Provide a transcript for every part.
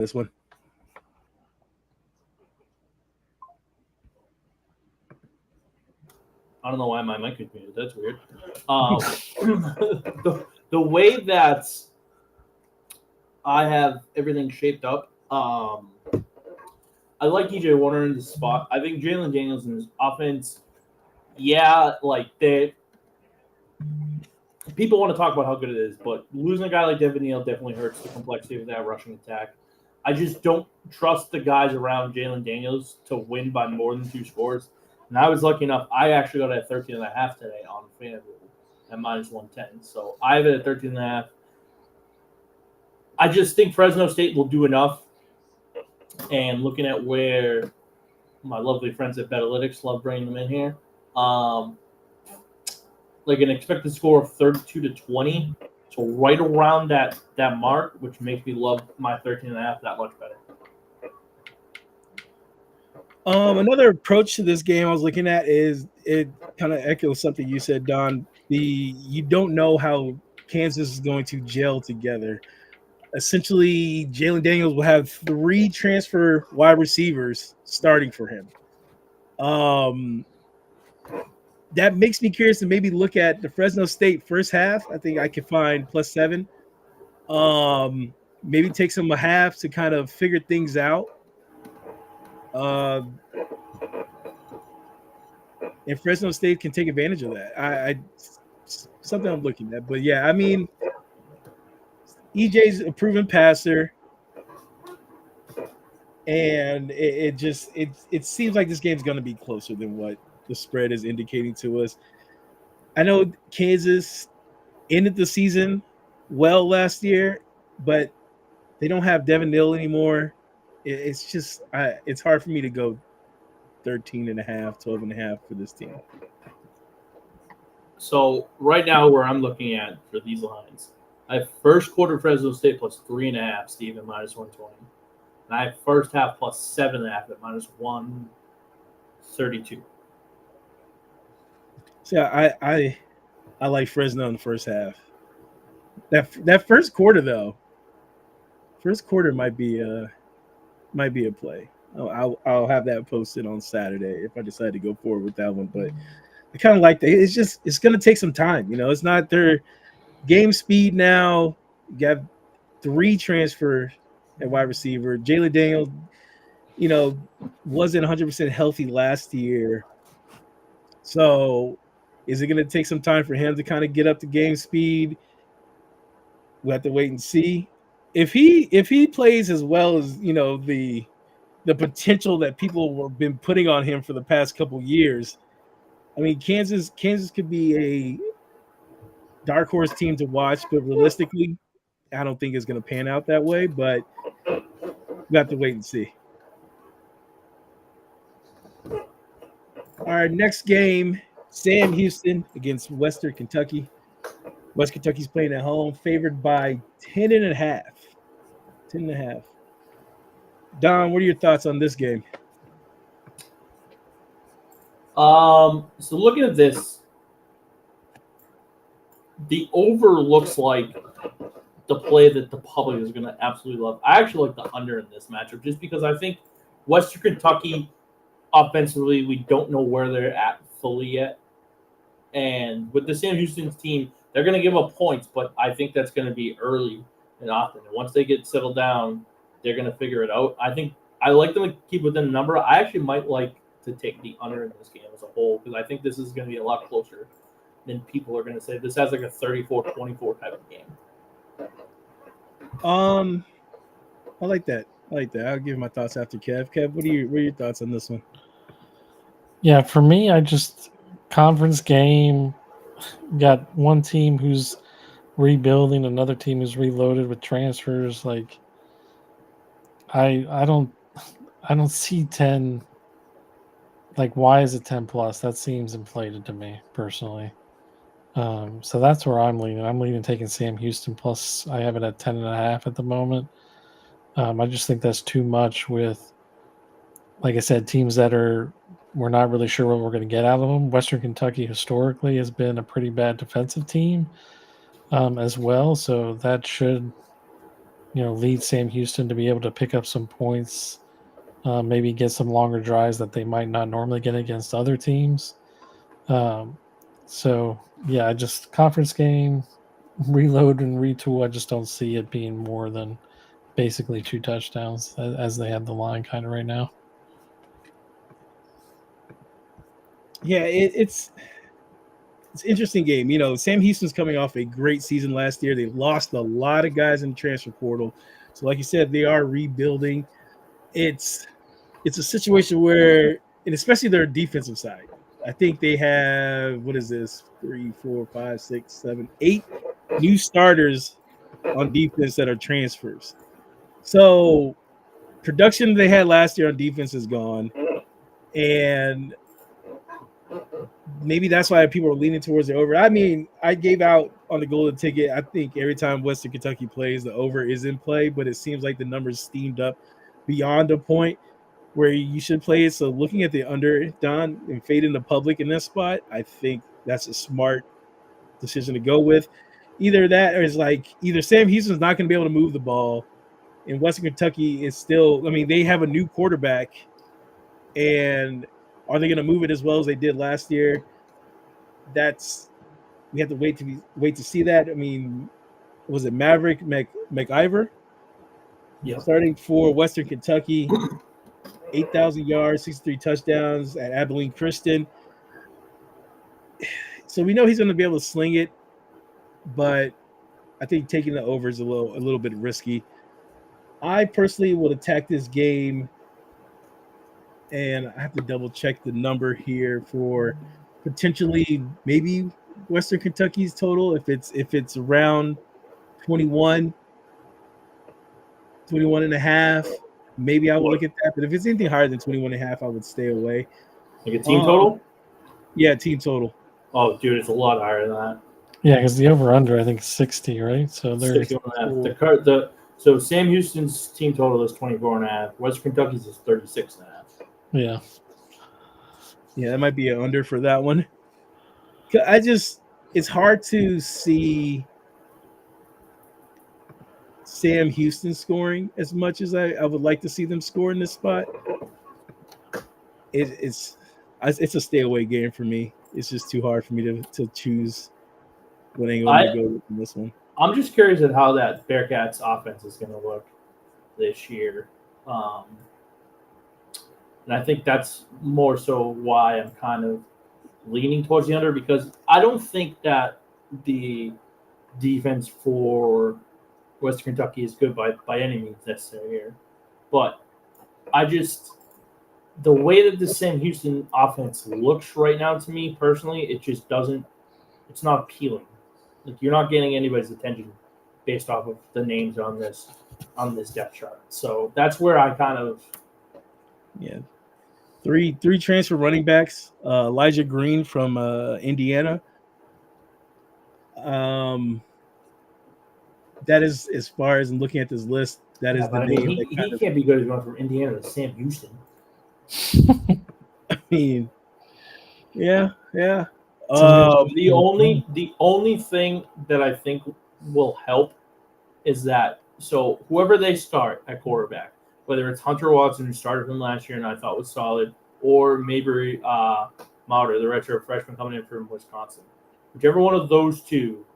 This one. I don't know why my mic is muted. That's weird. The way that I have everything shaped up, I like DJ Warner in the spot. I think Jalen Daniels in his offense, people want to talk about how good it is, but losing a guy like Devin Neal definitely hurts the complexity of that rushing attack. I just don't trust the guys around Jalen Daniels to win by more than 2 scores. And I was lucky enough. I actually got at 13.5 today on FanDuel at -110. So I have it at 13.5. I just think Fresno State will do enough. And looking at where my lovely friends at Betalytics love bringing them in here, like an expected score of 32-20. So right around that mark, which makes me love my 13.5 that much better. Another approach to this game I was looking at is it kind of echoes something you said, Don. You don't know how Kansas is going to gel together. Essentially, Jalen Daniels will have 3 transfer wide receivers starting for him. That makes me curious to maybe look at the Fresno State first half. I think I could find +7. Maybe take some a half to kind of figure things out. And Fresno State can take advantage of that. I something I'm looking at. But yeah, I mean, EJ's a proven passer, and it seems like this game's going to be closer than what the spread is indicating to us. I know Kansas ended the season well last year, but they don't have Devin Neal anymore. It's just it's hard for me to go 13.5, 12.5 for this team. So right now where I'm looking at for these lines, I have first quarter Fresno State +3.5, Steve at -120. And I have first half +7.5 at -132. So I like Fresno in the first half. That first quarter though, might be a play. I'll have that posted on Saturday if I decide to go forward with that one. But I kind of like that. It's going to take some time. It's not their game speed now. You got 3 transfers at wide receiver. Jalen Daniels, wasn't 100% healthy last year. So is it going to take some time for him to kind of get up to game speed? We'll have to wait and see. If he plays as well as the potential that people have been putting on him for the past couple years, I mean Kansas could be a dark horse team to watch, but realistically, I don't think it's going to pan out that way. But we have to wait and see. Our next game, Sam Houston against Western Kentucky. West Kentucky's playing at home, favored by 10.5. 10.5. Don, what are your thoughts on this game? So looking at this, the over looks like the play that the public is going to absolutely love. I actually like the under in this matchup just because I think Western Kentucky offensively, we don't know where they're at fully yet. And with the Sam Houston's team, they're going to give up points, but I think that's going to be early and often. And once they get settled down, they're going to figure it out. I think I like them to keep within the number. I actually might like to take the under in this game as a whole because I think this is going to be a lot closer than people are going to say. This has like a 34-24 type of game. I like that. I'll give my thoughts after Kev. Kev, what are your thoughts on this one? Yeah, for me, I just conference game. Got one team who's rebuilding, another team who's reloaded with transfers. Like, I don't see 10. Like, why is it 10 plus? That seems inflated to me personally. So that's where I'm leaning. I'm leaning taking Sam Houston plus. I have it at 10.5 at the moment. I just think that's too much with, like I said, teams that we're not really sure what we're going to get out of them. Western Kentucky historically has been a pretty bad defensive team as well. So that should lead Sam Houston to be able to pick up some points, maybe get some longer drives that they might not normally get against other teams. Just conference game, reload and retool. I just don't see it being more than basically 2 touchdowns as they have the line kind of right now. Yeah, it's an interesting game. Sam Houston's coming off a great season last year. They lost a lot of guys in the transfer portal. So like you said, they are rebuilding. It's a situation where, and especially their defensive side, I think they have, what is this, 3, 4, 5, 6, 7, 8 new starters on defense that are transfers. So production they had last year on defense is gone. And maybe that's why people are leaning towards the over. I mean, I gave out on the golden ticket. I think every time Western Kentucky plays, the over is in play, but it seems like the numbers steamed up beyond a point where you should play it. So looking at the under, Don, and fading the public in this spot, I think that's a smart decision to go with. Either that or either Sam Houston's not going to be able to move the ball, and Western Kentucky is still, I mean, they have a new quarterback, and are they going to move it as well as they did last year? We have to wait to see that. I mean, was it Maverick McIver? Yeah. Starting for Western Kentucky, 8,000 yards, 63 touchdowns at Abilene Christian. So we know he's going to be able to sling it, but I think taking the over is a little bit risky. I personally would attack this game, and I have to double check the number here for potentially maybe Western Kentucky's total. If it's around 21 and a half, maybe I would look at that. But if it's anything higher than 21 and a half, I would stay away. Like a team total? Yeah, team total. Oh, dude, it's a lot higher than that. Yeah, because the over-under, I think, is 60, right? So they're 61.5. So Sam Houston's team total is 24.5. Western Kentucky's is 36.5. Yeah. Yeah, that might be an under for that one. It's hard to see Sam Houston scoring as much as I would like to see them score in this spot. It's a stay away game for me. It's just too hard for me to choose what angle to go with in this one. I'm just curious at how that Bearcats offense is going to look this year. And I think that's more so why I'm kind of leaning towards the under, because I don't think that the defense for Western Kentucky is good by any means necessary here. But the way that the Sam Houston offense looks right now to me personally, it just doesn't – it's not appealing. Like, you're not getting anybody's attention based off of the names on this depth chart. So that's where I kind of – yeah. Three transfer running backs. Elijah Green from Indiana. That is, as far as I'm looking at this list, that is the name. He can't be good as going from Indiana to Sam Houston. I mean, yeah. The only thing that I think will help is that, so whoever they start at quarterback, whether it's Hunter Watson, who started from last year and I thought was solid, or maybe Mauder, the redshirt freshman coming in from Wisconsin, whichever one of those two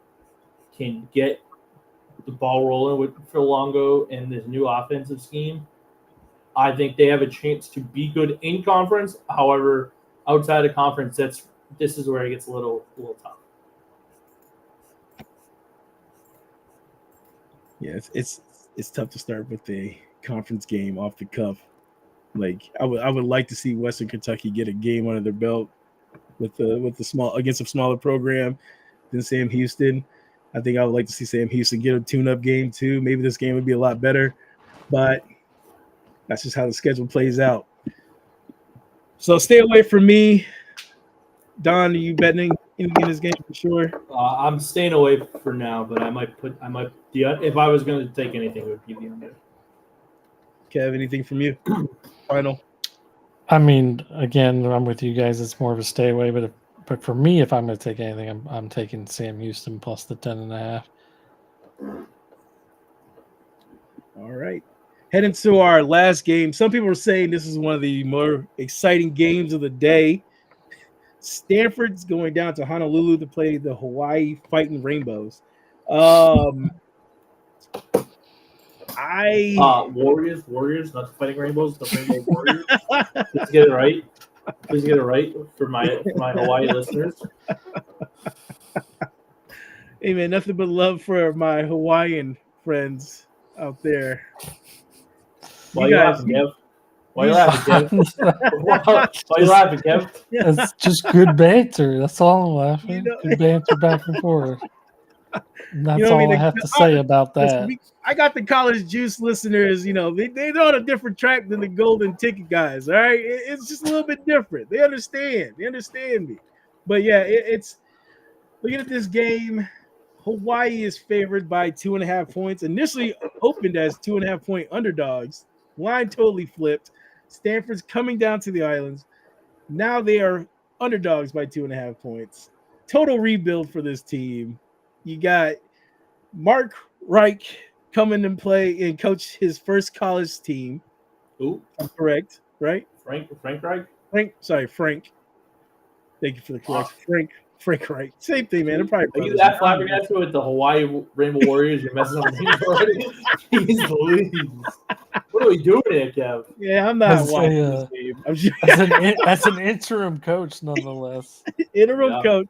can get the ball rolling with Phil Longo and this new offensive scheme, I think they have a chance to be good in conference. However, outside of conference, this is where it gets a little tough. Yeah, it's tough to start with a conference game off the cuff. Like, I would like to see Western Kentucky get a game under their belt with the small against a smaller program than Sam Houston. I think I would like to see Sam Houston get a tune-up game too. Maybe this game would be a lot better, but that's just how the schedule plays out. So stay away from me. Don, are you betting anything in this game for sure? I'm staying away for now, but I might if I was going to take anything, it would be the under. Kev, anything from you? Final. I mean, again, I'm with you guys. It's more of a stay away, but for me, if I'm going to take anything, I'm taking Sam Houston plus the 10.5. All right. Heading to our last game. Some people are saying this is one of the more exciting games of the day. Stanford's going down to Honolulu to play the Hawaii Fighting Rainbows. Warriors, not the Fighting Rainbows, the Rainbow Warriors. Please get it right. Please get it right for my Hawaii listeners. Hey man, nothing but love for my Hawaiian friends out there. Why you laughing, Kev? Why you laughing, Kev? It's just good banter. That's all I'm laughing. Good banter back and forth. And that's all I have to say about that. I got the College Juice listeners, they're on a different track than the Golden Ticket guys, all right? It's just a little bit different. They understand. They understand me. But yeah, it's looking at this game, Hawaii is favored by 2.5 points. Initially opened as 2.5-point underdogs. Line totally flipped. Stanford's coming down to the islands. Now they are underdogs by 2.5 points. Total rebuild for this team. You got Mark Reich coming and play and coach his first college team. Who? I'm correct, right? Frank Reich? Frank. Thank you for the correction. Frank Reich. Same thing, man. Are you that flabbergasted with the Hawaii Rainbow Warriors? You're messing up the names already? Jeez Louise. What are we doing here, Kev? Yeah, I'm not watching this game. As an interim coach, nonetheless. Interim coach.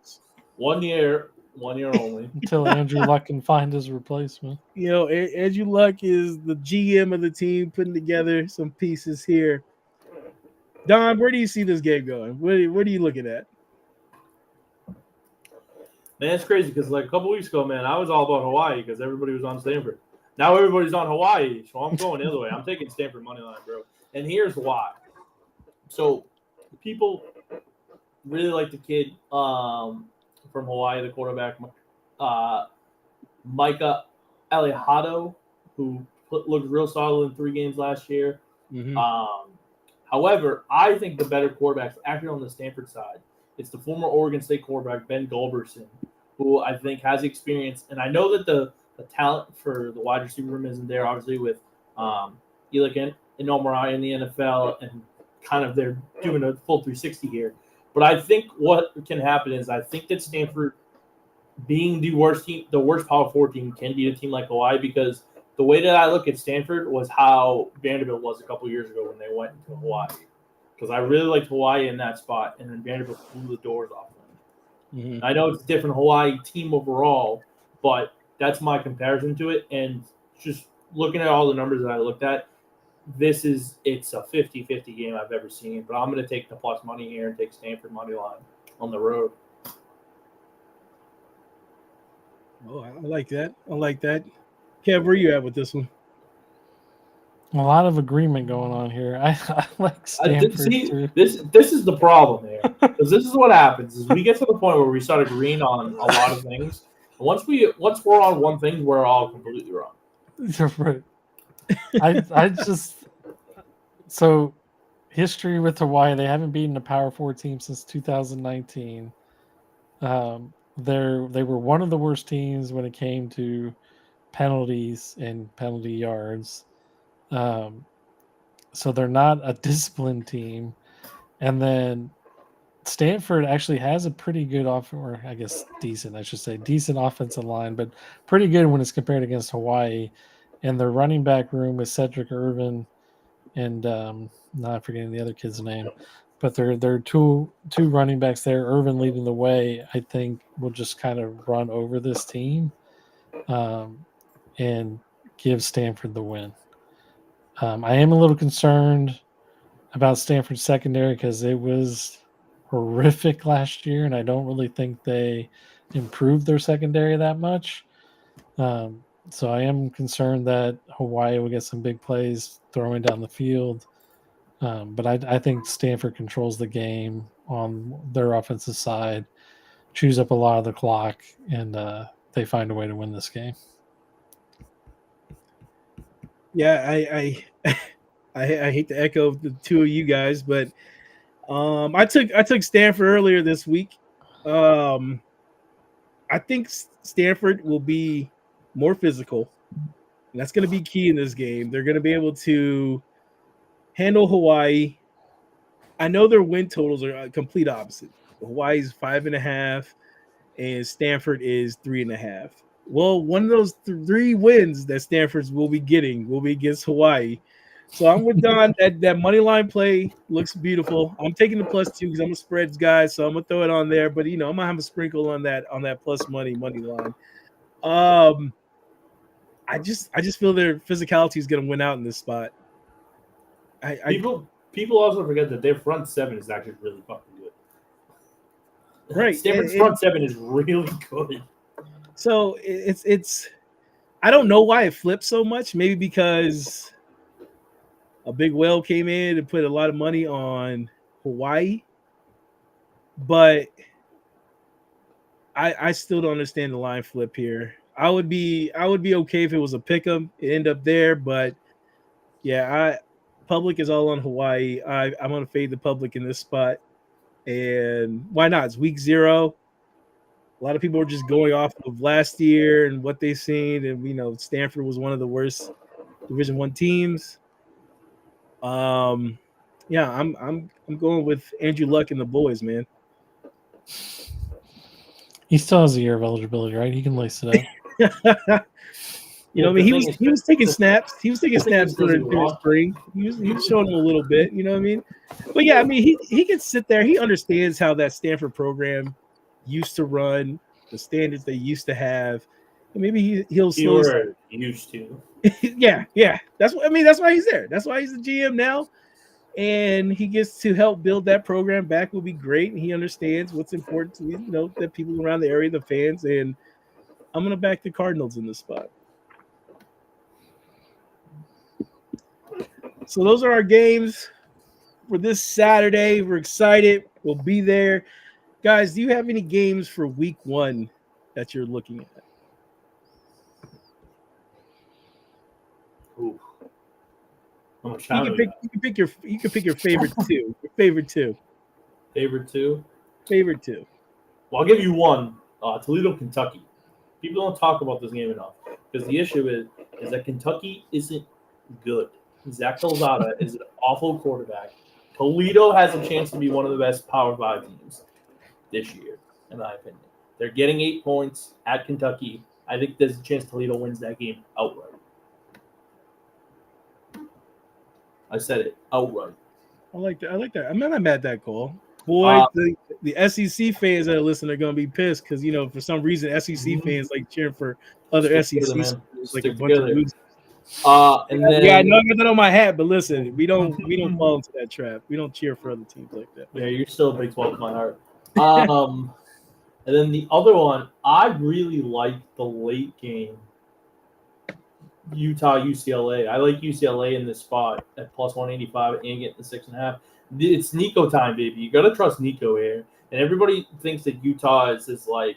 1 year only. Until Andrew Luck can find his replacement. Andrew Luck is the GM of the team, putting together some pieces here. Don, where do you see this game going? What are you looking at? Man, it's crazy because like a couple weeks ago, man, I was all about Hawaii because everybody was on Stanford. Now everybody's on Hawaii, so I'm going the other way. I'm taking Stanford money line, bro. And here's why. So people really like the kid from Hawaii, the quarterback, Micah Alejado, who looked real solid in 3 games last year. Mm-hmm. However, I think the better quarterback actually on the Stanford side. It's the former Oregon State quarterback, Ben Gulberson, who I think has experience. And I know that the talent for the wide receiver room isn't there, obviously, with Elick and Omarai in the NFL, and kind of they're doing a full 360 here. But I think what can happen is I think that Stanford, being the worst Power 4 team, can beat a team like Hawaii, because the way that I look at Stanford was how Vanderbilt was a couple years ago when they went into Hawaii. Because I really liked Hawaii in that spot, and then Vanderbilt blew the doors off them. Mm-hmm. I know it's a different Hawaii team overall, but that's my comparison to it. And just looking at all the numbers that I looked at, it's a 50-50 game I've ever seen. But I'm going to take the plus money here and take Stanford money line on the road. Oh, I like that. Kev, where you at with this one? A lot of agreement going on here. I like Stanford. Too. This is the problem here, because this is what happens: is we get to the point where we start agreeing on a lot of things. And once we're on one thing, we're all completely wrong. You're right. I just so history with Hawaii. They haven't beaten a Power 4 team since 2019. They were one of the worst teams when it came to penalties and penalty yards. So they're not a disciplined team. And then Stanford actually has a pretty good decent offensive line, but pretty good when it's compared against Hawaii. And their running back room is Cedric Irvin and not forgetting the other kid's name, but they're two running backs there. Irvin leading the way, I think, will just kind of run over this team and give Stanford the win. I am a little concerned about Stanford's secondary because it was horrific last year, and I don't really think they improved their secondary that much. So I am concerned that Hawaii will get some big plays throwing down the field. But I think Stanford controls the game on their offensive side, chews up a lot of the clock, and they find a way to win this game. Yeah, I hate to echo the two of you guys, but I took Stanford earlier this week. I think Stanford will be more physical. And that's going to be key in this game. They're going to be able to handle Hawaii. I know their win totals are complete opposite. Hawaii's 5.5, and Stanford is 3.5. Well, one of those 3 wins that Stanford's will be getting will be against Hawaii. So I'm with Don. That money line play looks beautiful. I'm taking the +2 because I'm a spreads guy, so I'm gonna throw it on there. But I'm gonna have a sprinkle on that plus money line. I just feel their physicality is gonna win out in this spot. People also forget that their front seven is actually really fucking good. Right, Stanford's front seven is really good. So it's I don't know why it flipped so much. Maybe because a big whale came in and put a lot of money on Hawaii, but I still don't understand the line flip here. I would be okay if it was a pick 'em. It ended up there, but yeah, public is all on Hawaii. I'm gonna fade the public in this spot, and why not? It's week 0. A lot of people are just going off of last year and what they've seen, and Stanford was one of the worst Division I teams. Yeah, I'm going with Andrew Luck and the boys, man. He still has a year of eligibility, right? He can lace it up. He was taking snaps. He was taking snaps during spring. He was showing them a little bit. You know what I mean? But yeah, I mean he can sit there. He understands how that Stanford program used to run, the standards they used to have. And maybe he'll slow. Used to. yeah. That's why he's there. That's why he's the GM now. And he gets to help build that program back will be great. And he understands what's important to the people around the area, the fans. And I'm gonna back the Cardinals in this spot. So those are our games for this Saturday. We're excited. We'll be there. Guys, do you have any games for week 1 that you're looking at? Ooh. You can pick your favorite 2. Your favorite 2. Favorite 2? Favorite 2. Well, I'll give you one. Toledo, Kentucky. People don't talk about this game enough because the issue is that Kentucky isn't good. Zach Calzada is an awful quarterback. Toledo has a chance to be one of the best Power 5 teams this year, in my opinion. They're getting 8 points at Kentucky. I think there's a chance Toledo wins that game outright. I said it outright. I like that. I'm not mad at that call. Boy, the SEC fans that are listening are going to be pissed because, for some reason, SEC fans like cheering for other SEC schools like a bunch of losers. And then, I know I got that on my hat, but listen, we don't fall into that trap. We don't cheer for other teams like that. Yeah, you're still a Big 12 in my heart. And then the other one, I really like the late game. Utah UCLA. I like UCLA in this spot at +185 and getting the 6.5. It's Nico time, baby. You gotta trust Nico here. And everybody thinks that Utah is this like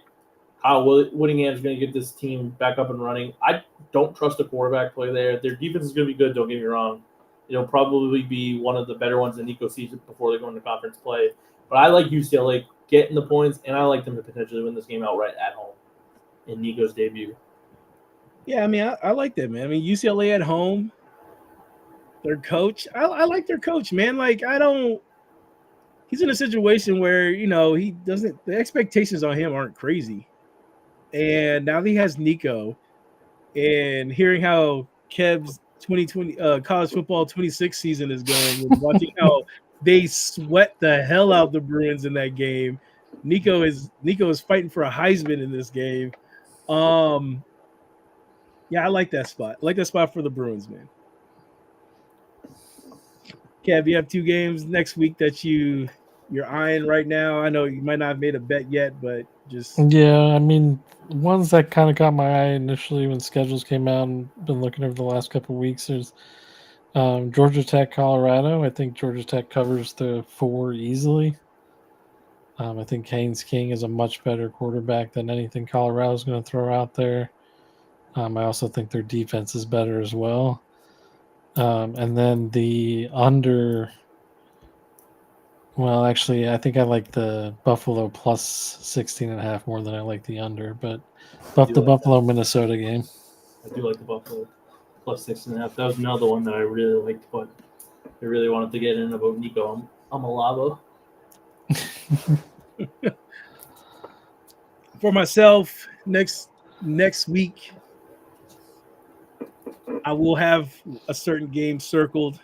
how Whittingham's gonna get this team back up and running. I don't trust the quarterback play there. Their defense is gonna be good, don't get me wrong. It'll probably be one of the better ones that Nico sees before they go into conference play. But I like UCLA getting the points, and I like them to potentially win this game outright at home in Nico's debut. Yeah, I mean, I like that, man. I mean, UCLA at home, their coach, I like their coach, man. Like, he's in a situation where, he doesn't, the expectations on him aren't crazy. And now that he has Nico, and hearing how Kev's 2020 college football 26 season is going, and watching how they sweat the hell out the Bruins in that game. Nico is fighting for a Heisman in this game. Yeah, I like that spot. I like that spot for the Bruins, man. Kev, you have 2 games next week that you're eyeing right now. I know you might not have made a bet yet, but just yeah, I mean, ones that kind of caught my eye initially when schedules came out and been looking over the last couple of weeks. There's Georgia Tech, Colorado. I think Georgia Tech covers the 4 easily. I think Haynes King is a much better quarterback than anything Colorado's going to throw out there. I also think their defense is better as well. And then the under, well, actually, I think I like the Buffalo +16.5 more than I like the under, but the Buffalo Minnesota game. I do like the Buffalo. plus 6.5. That was another one that I really liked, but I really wanted to get in about Nico Amalabo. For myself, next week, I will have a certain game circled.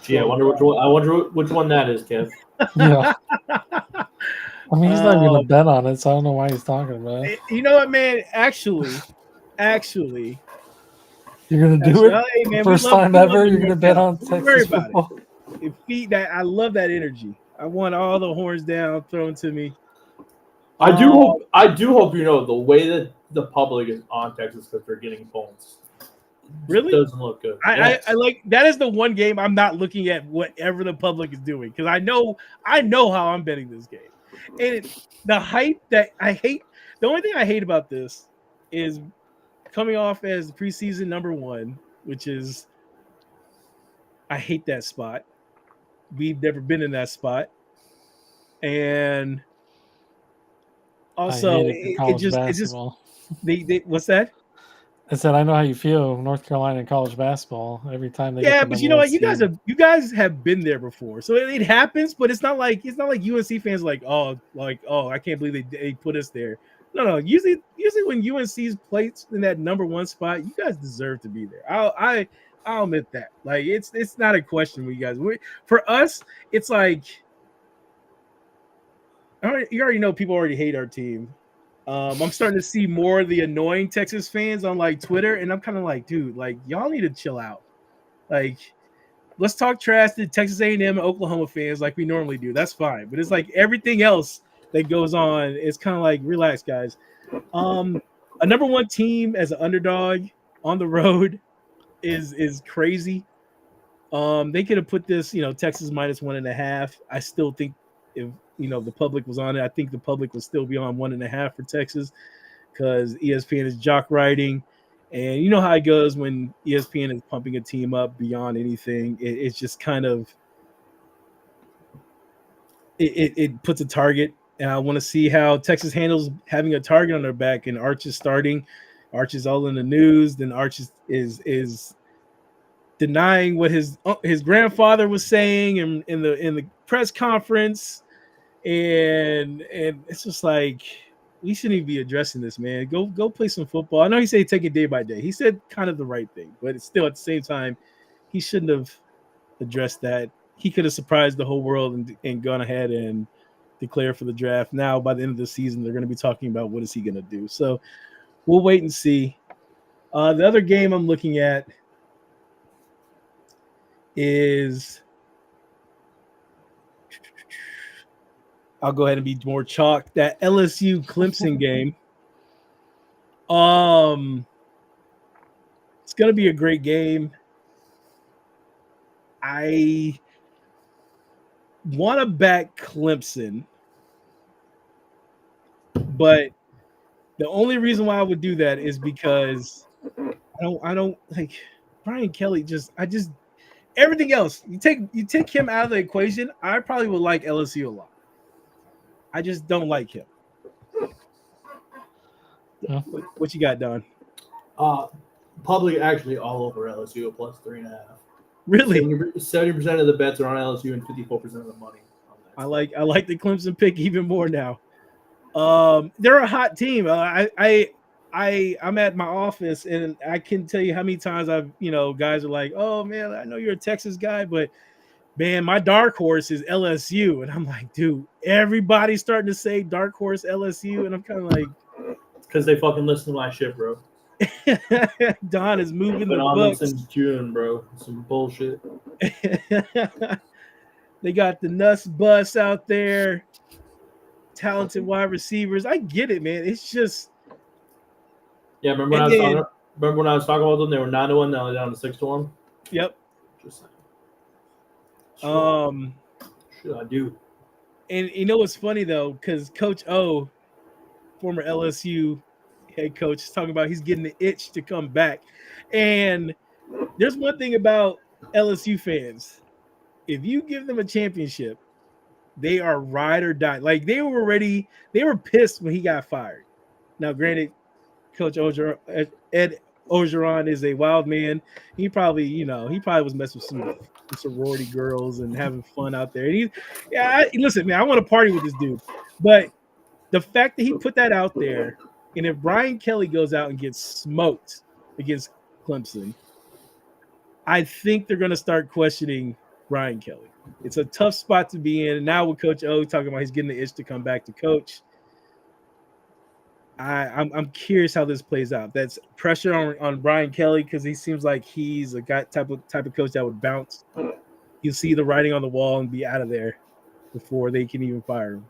Yeah, I wonder which one that is, Kev. Yeah. I mean, he's not going to bet on it, so I don't know why he's talking about it. You know what, man? Actually, you're going to do it? Hey, man, first time ever, you're going to bet on Texas football? I love that energy. I want all the horns down thrown to me. I do hope you know the way that the public is on Texas because they're getting points. Really doesn't look good. I like that is the one game I'm not looking at whatever the public is doing because I know how I'm betting this game. And the hype that I hate, the only thing I hate about this is coming off as preseason number 1, which is I hate that spot. We've never been in that spot. And also it just they what's that? I said I know how you feel, North Carolina in college basketball. Every time they but you know what, you guys have been there before, so it happens. But it's not like UNC fans I can't believe they put us there. No. Usually when UNC's placed in that number 1 spot, you guys deserve to be there. I'll admit that. Like it's not a question with you guys. For us, it's like you already know people already hate our team. I'm starting to see more of the annoying Texas fans on like Twitter, and I'm kind of like, dude, like y'all need to chill out. Like, let's talk trash to Texas A&M and Oklahoma fans like we normally do. That's fine, but it's like everything else that goes on. It's kind of like, relax, guys. A number 1 team as an underdog on the road is crazy. They could have put this, Texas minus 1.5. I still think if the public was on it, I think the public would still be on 1.5 for Texas because ESPN is jock riding, and you know how it goes when ESPN is pumping a team up beyond anything. It's just kind of it puts a target, and I want to see how Texas handles having a target on their back. And Arch is starting. Arch is all in the news. Then Arch is denying what his grandfather was saying in the press conference. And it's just like we shouldn't even be addressing this, man. Go play some football. I know he said take it day by day. He said kind of the right thing, but it's still at the same time he shouldn't have addressed that. He could have surprised the whole world and gone ahead and declared for the draft. Now by the end of the season, they're going to be talking about what is he going to do. So we'll wait and see. The other game I'm looking at is. I'll go ahead and be more chalk. That LSU Clemson game. It's gonna be a great game. I want to back Clemson, but the only reason why I would do that is because I don't like Brian Kelly. Everything else. You take him out of the equation, I probably would like LSU a lot. I just don't like him. Yeah. What you got, Don? Public actually all over LSU at plus 3.5. Really? 70% of the bets are on LSU and 54% of the money on that. I like the Clemson pick even more now. They're a hot team. I'm at my office and I can tell you how many times guys are like, "Oh man, I know you're a Texas guy, but man, my dark horse is LSU." And I'm like, dude, everybody's starting to say dark horse LSU. And I'm kind of like, it's because they fucking listen to my shit, bro. Don is moving the on books. Since June, bro. Some bullshit. They got the Nuss Bus out there. Talented wide receivers. I get it, man. It's just. Yeah, remember when I was talking about them? They were 9-1, now they're down to 6-1. Yep. Just saying. Should I do? And you know what's funny though, because Coach O, former LSU head coach, is talking about he's getting the itch to come back. And there's one thing about LSU fans: if you give them a championship, they are ride or die. Like they were pissed when he got fired. Now, granted, Coach Ed Orgeron is a wild man. He probably was messing with some sorority girls and having fun out there. And listen, man, I want to party with this dude, but the fact that he put that out there, and if Brian Kelly goes out and gets smoked against Clemson, I think they're going to start questioning Brian Kelly. It's a tough spot to be in. And now with Coach O talking about he's getting the itch to come back to coach, I'm curious how this plays out. That's pressure on Brian Kelly because he seems like he's a guy type of coach that would bounce. You'll see the writing on the wall and be out of there before they can even fire him.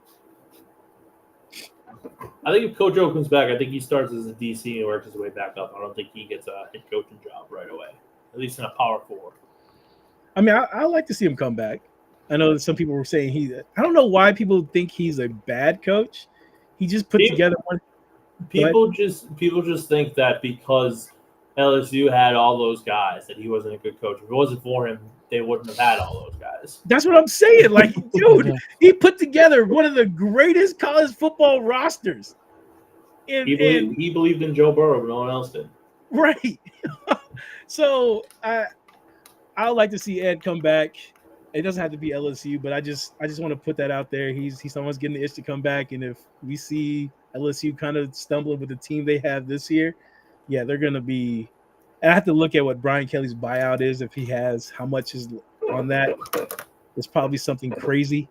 I think if Coach O comes back, I think he starts as a DC and works his way back up. I don't think he gets a head coaching job right away, at least in a Power 4. I mean, I like to see him come back. I know that some people were saying I don't know why people think he's a bad coach. He just put together one. People just think that because LSU had all those guys that he wasn't a good coach. If it wasn't for him, they wouldn't have had all those guys. That's what I'm saying. Like, dude, he put together one of the greatest college football rosters. He believed in Joe Burrow, but no one else did. Right. So I would like to see Ed come back. It doesn't have to be LSU, but I just want to put that out there. He's someone's getting the itch to come back, and if we see LSU kind of stumbling with the team they have this year, yeah, they're going to be – I have to look at what Brian Kelly's buyout is, if he has, how much is on that. It's probably something crazy.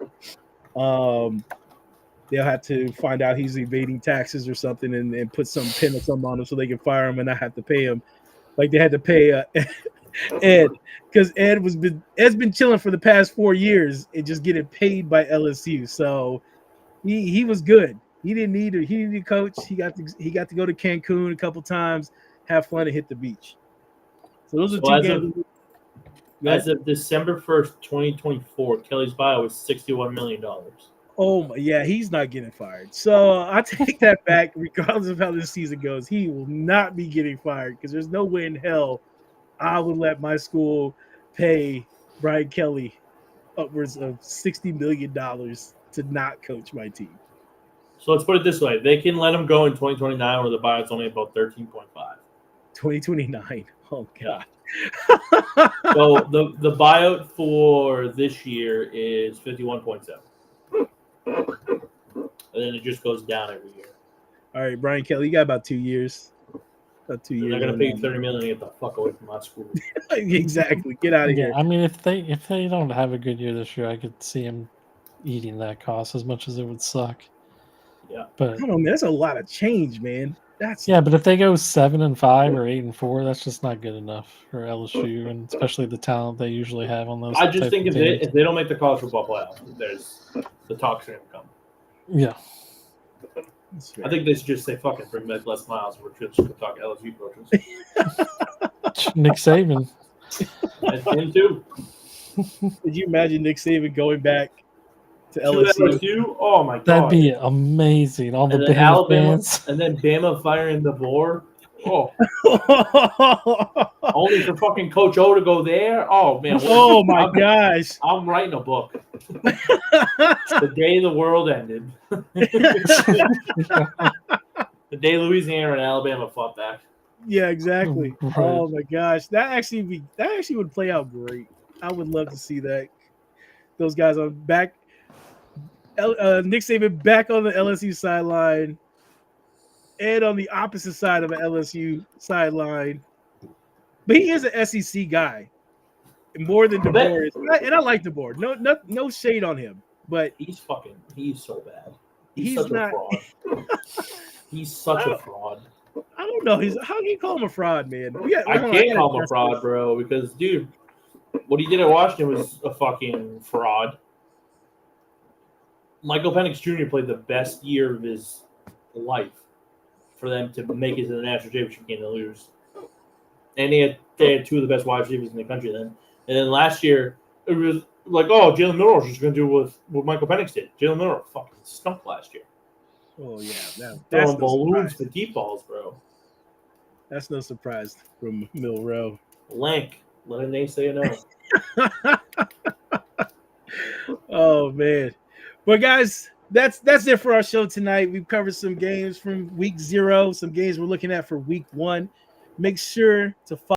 They'll have to find out he's evading taxes or something and put some pin or something on him so they can fire him and not have to pay him. Like they had to pay Ed, because Ed's been chilling for the past 4 years and just getting paid by LSU. So he was good. He didn't need a coach. He got to go to Cancun a couple times, have fun, and hit the beach. So those are two games. As of December 1st, 2024, Kelly's buyout was $61 million. Oh my, yeah, he's not getting fired. So I take that back. Regardless of how this season goes, he will not be getting fired because there's no way in hell I would let my school pay Brian Kelly upwards of $60 million to not coach my team. So let's put it this way. They can let him go in 2029 where the buyout's only about 13.5. 2029. Oh, God. So the buyout for this year is 51.7. And then it just goes down every year. All right, Brian Kelly, you got about 2 years. About 2 years. They're gonna pay you $30 million to get the fuck away from my school. Exactly. Get out of here. I mean, if they don't have a good year this year, I could see him eating that cost as much as it would suck. Yeah, but I don't know, man. That's a lot of change, man. But if they go 7-5 or 8-4, that's just not good enough for LSU, and especially the talent they usually have on those. I just think if they don't make the college football playoff, there's the talks are gonna come. Yeah, I think they should just say fuck it, bring back Les Miles. We're just gonna talk LSU coaches. Nick Saban. That's him too. Did you imagine Nick Saban going back to LSU? Oh my god, that'd be amazing. All the Bama Alabama fans, and then Bama firing DeBoer. Oh, only for fucking Coach O to go there. Oh man! Oh my gosh! I'm writing a book. The day the world ended. The day Louisiana and Alabama fought back. Yeah, exactly. Right. Oh my gosh, that actually would play out great. I would love to see that. Those guys on back. Nick Saban back on the LSU sideline, Ed on the opposite side of an LSU sideline. But he is an SEC guy, more than DeBoer is, and I like DeBoer. No shade on him, but he's so bad. He's such not. A fraud. He's such a fraud. I don't know. How can you call him a fraud, man? I can't call him a fraud, bro, because dude, what he did at Washington was a fucking fraud. Michael Penix Jr. played the best year of his life for them to make it to the national championship game and lose. And they had two of the best wide receivers in the country then. And then last year, it was like, oh, Jalen Milroe's just going to do what Michael Penix did. Jalen Milroe fucking stunk last year. Oh, yeah. That's throwing balloons to deep balls, bro. That's no surprise from Milroe. Lank. Let a naysayer know. Oh, man. But, guys, that's it for our show tonight. We've covered some games from week 0, some games we're looking at for week 1. Make sure to follow